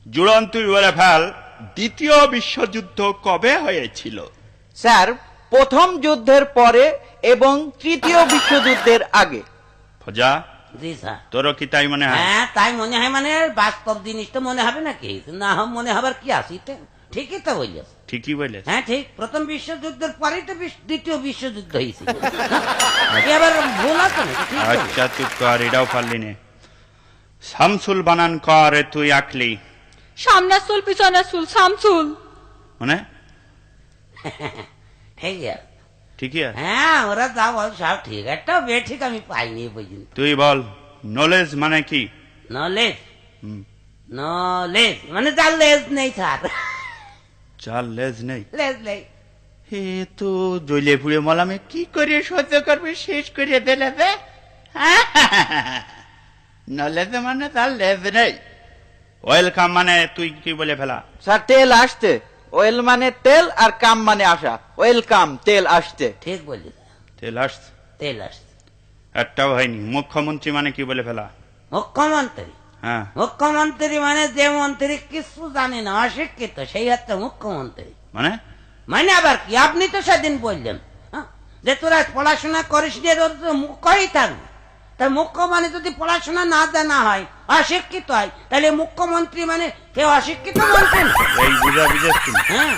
জুড়ন তুই বলে ফেল, দ্বিতীয় বিশ্বযুদ্ধ কবে হয়েছিল? স্যার, প্রথম যুদ্ধের পরে এবং তৃতীয় বিশ্বযুদ্ধের আগে। ফজা, জি স্যার। তোরও কি তাই মনে হয়? হ্যাঁ, তাই মনে হয়। মানে বাস্তব জিনিস তো মনে হবে নাকি? না মনে হবার কি আছে? ঠিকই তো বলছিস। ঠিকই বলেছ। হ্যাঁ ঠিক, প্রথম বিশ্বযুদ্ধের পরেই তো দ্বিতীয় বিশ্বযুদ্ধ হয়েছিল। এবার ভুল আছে নাকি? ঠিক তো? আচ্ছা চুপ কর, এটাও পারলি নে। শামসুল বানান কর তুই আঁকলি, সামনের চুল পিছনের চুল শামসুল। মানে এই যে, ঠিকই আছে। হ্যাঁ ওরা যা বল সব ঠিক, একটা বে ঠিক আমি পাইনি পর্যন্ত। তুই বল নলেজ মানে কি? নলেজ, হুম, নলেজ মানে যার লেজ নেই স্যার। চার লেজ নেই। লেজ নেই। হে তো জ্বলে পুড়ে মলামে কি করে সহ্য করবে, শেষ করে দিলে রে। নলেজ মানে তার লেজ নেই। ওয়েলকাম মানে তুই কি বলে ফেলা? স্যার, তেল আসতে। ওয়েল মানে তেল আর কাম মানে আসা। ওয়েলকাম, তেল আসতে। ঠিক বলছিস, তেল আসছে, তেল আসছে। একটাও হয়নি। মুখ্যমন্ত্রী মানে কি বলে ফেলা? মুখ্যমন্ত্রী, হ্যাঁ, মুখ্যমন্ত্রী মানে যে মন্ত্রী কিছু জানে না, অশিক্ষিত, সেই হচ্ছে মুখ্যমন্ত্রী। মানে মানে আবার কি? আপনি তো সেদিন বললেন যে তোরা পড়াশোনা করিস নি, তোর তো মুখ্যই থাকবে। তাই মুখ্য মানে যদি পড়াশোনা না জানা হয়, অশিক্ষিত হয়, তাহলে মুখ্যমন্ত্রী মানে কেউ অশিক্ষিত মন্ত্রী না। এই বুঝা বুঝেছ তুমি? হ্যাঁ